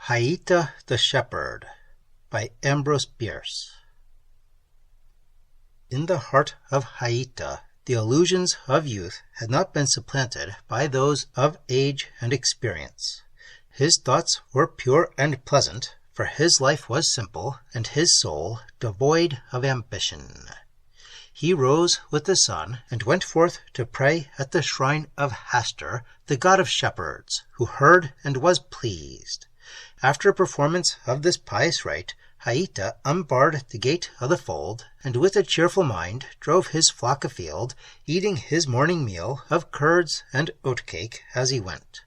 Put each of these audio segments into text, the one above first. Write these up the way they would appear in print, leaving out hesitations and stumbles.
Haïta the Shepherd by Ambrose Bierce. In the heart of Haïta, the illusions of youth had not been supplanted by those of age and experience. His thoughts were pure and pleasant, for his life was simple and his soul devoid of ambition. He rose with the sun and went forth to pray at the shrine of Hastur, the god of shepherds, who heard and was pleased. After performance of this pious rite, Haïta unbarred the gate of the fold, and with a cheerful mind drove his flock afield, eating his morning meal of curds and oatcake as he went,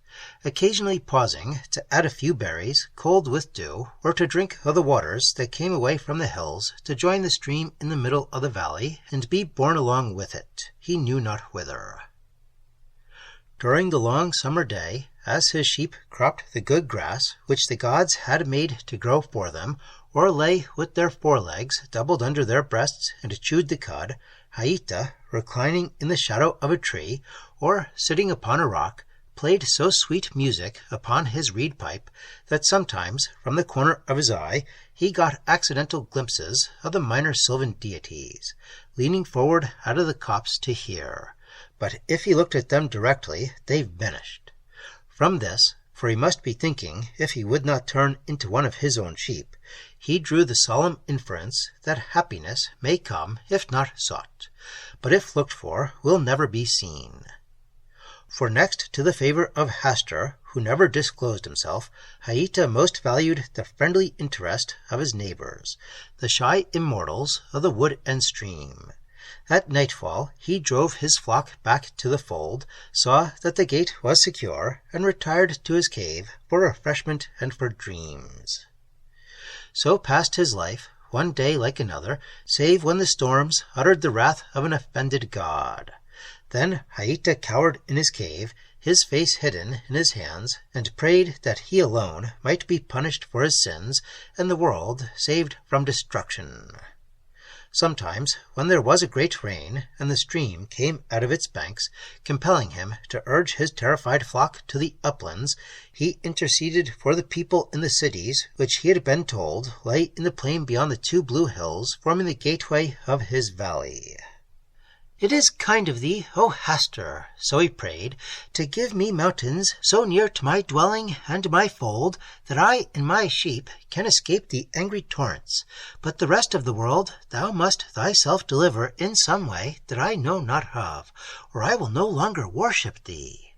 occasionally pausing to add a few berries, cold with dew, or to drink of the waters that came away from the hills to join the stream in the middle of the valley, and be borne along with it, he knew not whither. During the long summer day, as his sheep cropped the good grass which the gods had made to grow for them, or lay with their forelegs doubled under their breasts and chewed the cud, Haïta, reclining in the shadow of a tree, or sitting upon a rock, played so sweet music upon his reed pipe that sometimes from the corner of his eye he got accidental glimpses of the minor sylvan deities, leaning forward out of the copse to hear. But if he looked at them directly, they vanished. From this, for he must be thinking if he would not turn into one of his own sheep, he drew the solemn inference that happiness may come if not sought, but if looked for will never be seen. For next to the favor of Hastur, who never disclosed himself, Haïta most valued the friendly interest of his neighbors, the shy immortals of the wood and stream. At nightfall he drove his flock back to the fold, saw that the gate was secure, and retired to his cave for refreshment and for dreams. So passed his life, one day like another, save when the storms uttered the wrath of an offended god. Then Haïta cowered in his cave, his face hidden in his hands, and prayed that he alone might be punished for his sins, and the world saved from destruction. Sometimes, when there was a great rain, and the stream came out of its banks, compelling him to urge his terrified flock to the uplands, he interceded for the people in the cities, which he had been told lay in the plain beyond the two blue hills forming the gateway of his valley. "It is kind of thee, O Hastur," so he prayed, "to give me mountains so near to my dwelling and my fold that I and my sheep can escape the angry torrents. But the rest of the world thou must thyself deliver in some way that I know not of, or I will no longer worship thee."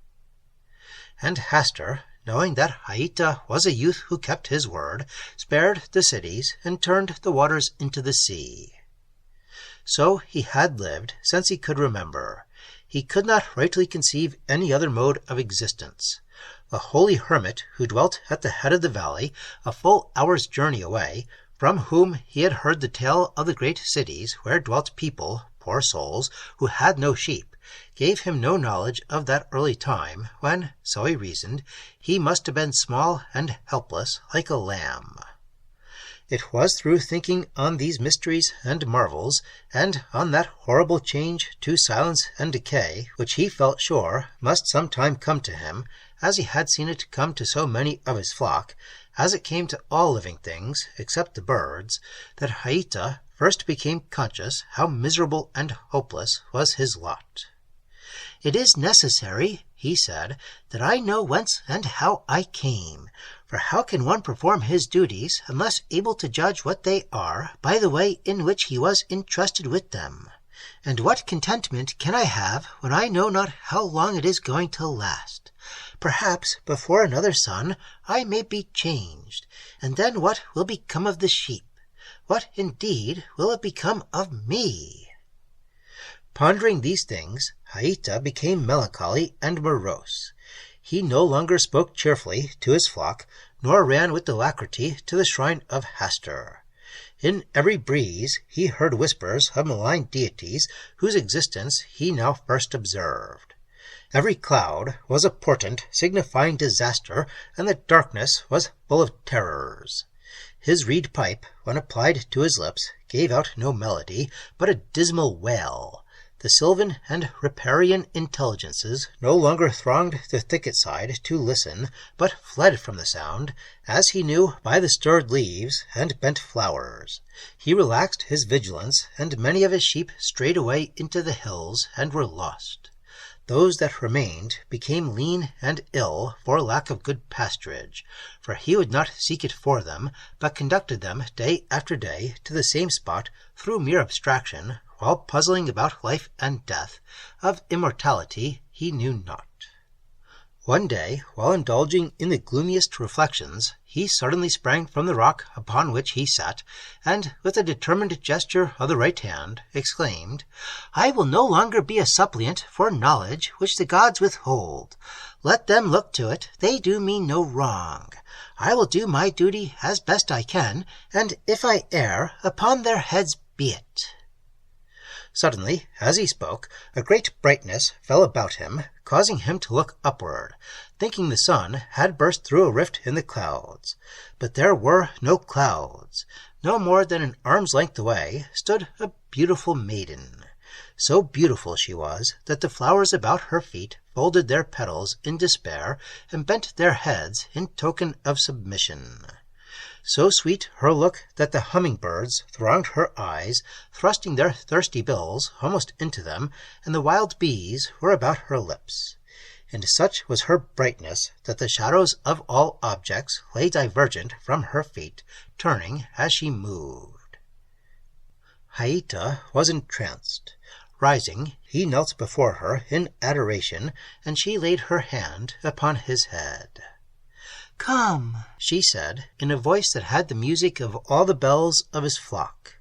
And Hastur, knowing that Haïta was a youth who kept his word, spared the cities and turned the waters into the sea. So he had lived since he could remember. He could not rightly conceive any other mode of existence. The holy hermit who dwelt at the head of the valley, a full hour's journey away, from whom he had heard the tale of the great cities where dwelt people, poor souls, who had no sheep, gave him no knowledge of that early time when, so he reasoned, he must have been small and helpless like a lamb. It was through thinking on these mysteries and marvels, and on that horrible change to silence and decay, which he felt sure must some time come to him, as he had seen it come to so many of his flock, as it came to all living things, except the birds, that Haïta first became conscious how miserable and hopeless was his lot. "It is necessary," he said, "that I know whence and how I came. For how can one perform his duties unless able to judge what they are by the way in which he was entrusted with them? And what contentment can I have when I know not how long it is going to last? Perhaps before another sun I may be changed, and then what will become of the sheep? What indeed will it become of me?" Pondering these things, Haïta became melancholy and morose. He no longer spoke cheerfully to his flock, nor ran with alacrity to the shrine of Hastur. In every breeze he heard whispers of malign deities whose existence he now first observed. Every cloud was a portent signifying disaster, and the darkness was full of terrors. His reed pipe, when applied to his lips, gave out no melody, but a dismal wail. The sylvan and riparian intelligences no longer thronged the thicket side to listen, but fled from the sound, as he knew by the stirred leaves and bent flowers. He relaxed his vigilance, and many of his sheep strayed away into the hills and were lost. Those that remained became lean and ill for lack of good pasturage, for he would not seek it for them, but conducted them day after day to the same spot through mere abstraction, while puzzling about life and death. Of immortality he knew not. One day, while indulging in the gloomiest reflections, he suddenly sprang from the rock upon which he sat, and, with a determined gesture of the right hand, exclaimed, "I will no longer be a suppliant for knowledge which the gods withhold. Let them look to it, they do me no wrong. I will do my duty as best I can, and if I err, upon their heads be it." Suddenly, as he spoke, a great brightness fell about him, causing him to look upward, thinking the sun had burst through a rift in the clouds. But there were no clouds. No more than an arm's length away stood a beautiful maiden. So beautiful she was that the flowers about her feet folded their petals in despair and bent their heads in token of submission. So sweet her look that the humming-birds thronged her eyes, thrusting their thirsty bills almost into them, and the wild bees were about her lips. And such was her brightness that the shadows of all objects lay divergent from her feet, turning as she moved. Haïta was entranced. Rising, he knelt before her in adoration, and she laid her hand upon his head. "Come," she said, in a voice that had the music of all the bells of his flock.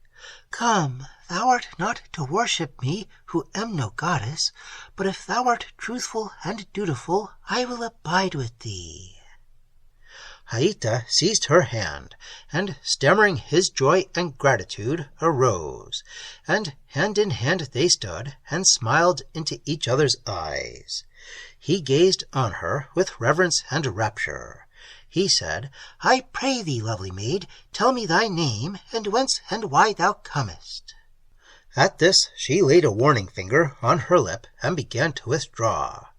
"Come, thou art not to worship me, who am no goddess, but if thou art truthful and dutiful, I will abide with thee." Haïta seized her hand, and, stammering his joy and gratitude, arose, and hand in hand they stood, and smiled into each other's eyes. He gazed on her with reverence and rapture. He said, "I pray thee, lovely maid, tell me thy name, and whence and why thou comest." At this she laid a warning finger on her lip and began to withdraw.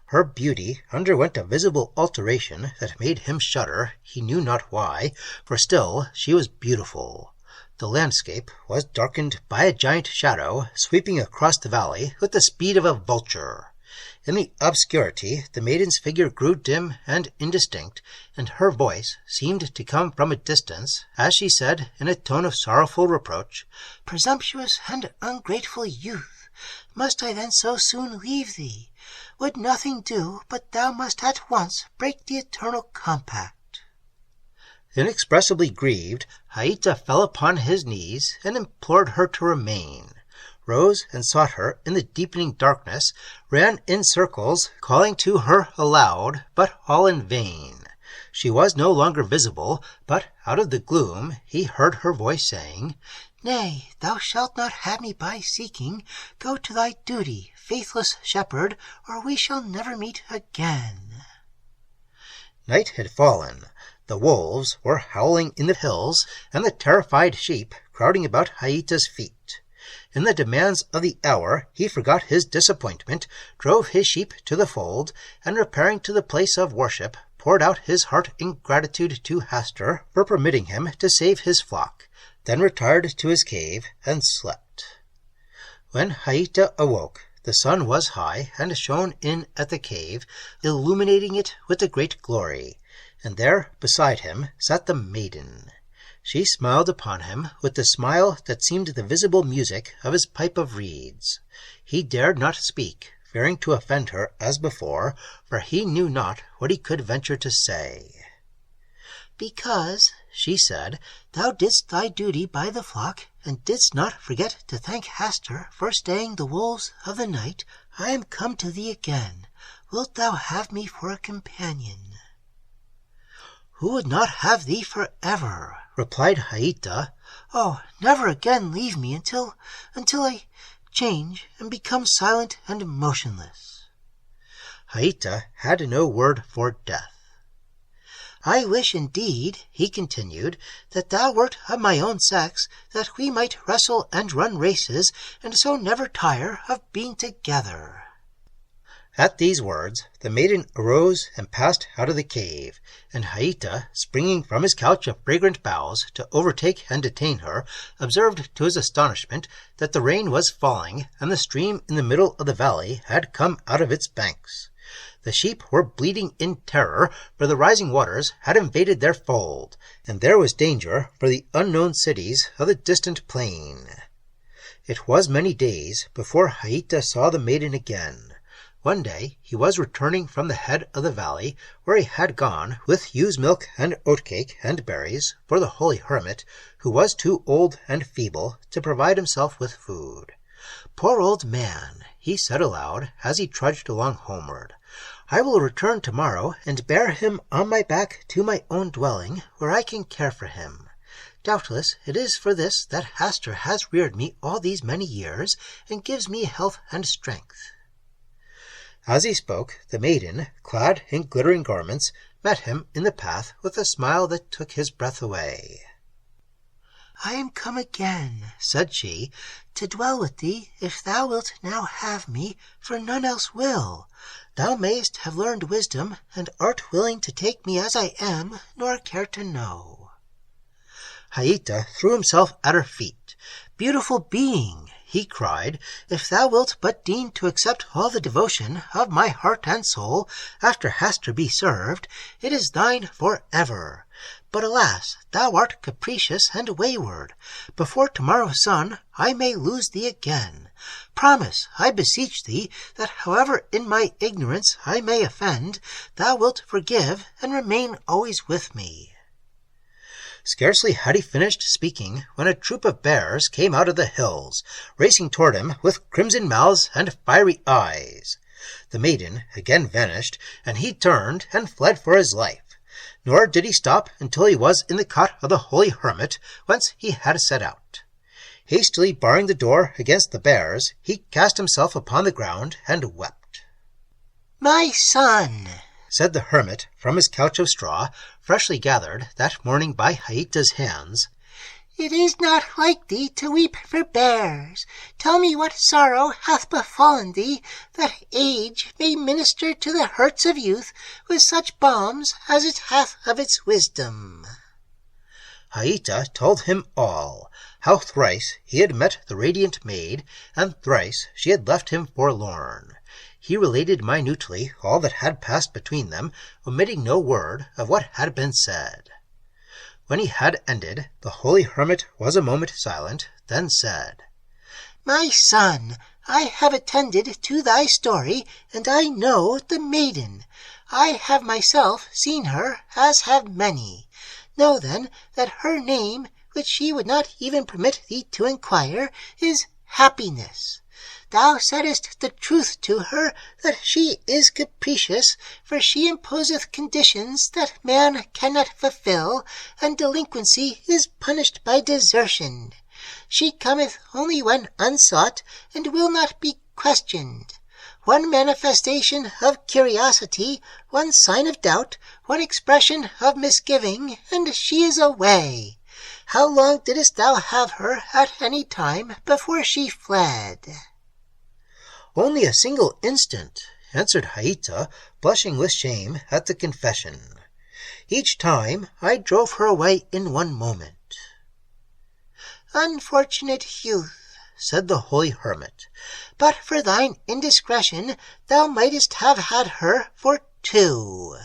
Her beauty underwent a visible alteration that made him shudder, he knew not why, for still she was beautiful. The landscape was darkened by a giant shadow sweeping across the valley with the speed of a vulture. In the obscurity the maiden's figure grew dim and indistinct, and her voice seemed to come from a distance, as she said in a tone of sorrowful reproach, "Presumptuous and ungrateful youth, must I then so soon leave thee? Would nothing do but thou must at once break the eternal compact." Inexpressibly grieved, Haïta fell upon his knees and implored her to remain. Rose and sought her in the deepening darkness, ran in circles, calling to her aloud, but all in vain. She was no longer visible, but out of the gloom he heard her voice saying, "Nay, thou shalt not have me by seeking. Go to thy duty, faithless shepherd, or we shall never meet again." Night had fallen. The wolves were howling in the hills, and the terrified sheep crowding about Haïta's feet. In the demands of the hour he forgot his disappointment, drove his sheep to the fold, and repairing to the place of worship, poured out his heart in gratitude to Hastur for permitting him to save his flock, then retired to his cave and slept. When Haïta awoke, the sun was high and shone in at the cave, illuminating it with a great glory, and there beside him sat the maiden. She smiled upon him with the smile that seemed the visible music of his pipe of reeds. He dared not speak, fearing to offend her as before, for he knew not what he could venture to say. "Because," she said, "thou didst thy duty by the flock, and didst not forget to thank Hastur for staying the wolves of the night, I am come to thee again. Wilt thou have me for a companion?" "Who would not have thee forever?" replied Haïta. "Oh, never again leave me until I change and become silent and motionless." Haïta had no word for death. I wish indeed, he continued, that thou wert of my own sex, that we might wrestle and run races, and so never tire of being together." At these words the maiden arose and passed out of the cave, and Haïta, springing from his couch of fragrant boughs to overtake and detain her, observed to his astonishment that the rain was falling, and the stream in the middle of the valley had come out of its banks. The sheep were bleating in terror, for the rising waters had invaded their fold, and there was danger for the unknown cities of the distant plain. It was many days before Haïta saw the maiden again. One day he was returning from the head of the valley, where he had gone with ewe's milk and oatcake and berries for the holy hermit, who was too old and feeble to provide himself with food. "Poor old man," he said aloud as he trudged along homeward. "I will return tomorrow and bear him on my back to my own dwelling, where I can care for him. Doubtless it is for this that Hastur has reared me all these many years, and gives me health and strength." As he spoke, the maiden, clad in glittering garments, met him in the path with a smile that took his breath away. "I am come again," said she, "to dwell with thee, if thou wilt now have me, for none else will. Thou mayst have learned wisdom, and art willing to take me as I am, nor care to know." Haïta threw himself at her feet. "Beautiful being," he cried, "if thou wilt but deign to accept all the devotion of my heart and soul, after Hastur be served, it is thine for ever. But alas, thou art capricious and wayward. Before tomorrow's sun I may lose thee again. Promise, I beseech thee, that however in my ignorance I may offend, thou wilt forgive and remain always with me." Scarcely had he finished speaking when a troop of bears came out of the hills, racing toward him with crimson mouths and fiery eyes. The maiden again vanished, and he turned and fled for his life. Nor did he stop until he was in the cot of the holy hermit, whence he had set out. Hastily barring the door against the bears, he cast himself upon the ground and wept. "My son," said the hermit from his couch of straw, freshly gathered that morning by Haïta's hands, "it is not like thee to weep for bears. Tell me what sorrow hath befallen thee, that age may minister to the hurts of youth with such balms as it hath of its wisdom." Haïta told him all, how thrice he had met the radiant maid, and thrice she had left him forlorn. He related minutely all that had passed between them, omitting no word of what had been said. When he had ended, the holy hermit was a moment silent, then said, "My son, I have attended to thy story, and I know the maiden. I have myself seen her, as have many. Know then that her name, which she would not even permit thee to inquire, is Happiness. Thou saidst the truth to her, that she is capricious, for she imposeth conditions that man cannot fulfill, and delinquency is punished by desertion. She cometh only when unsought, and will not be questioned. One manifestation of curiosity, one sign of doubt, one expression of misgiving, and she is away. How long didst thou have her at any time before she fled?" "Only a single instant," answered Haïta, blushing with shame at the confession. "Each time I drove her away in one moment." "Unfortunate youth," said the holy hermit. "But for thine indiscretion thou mightest have had her for 2."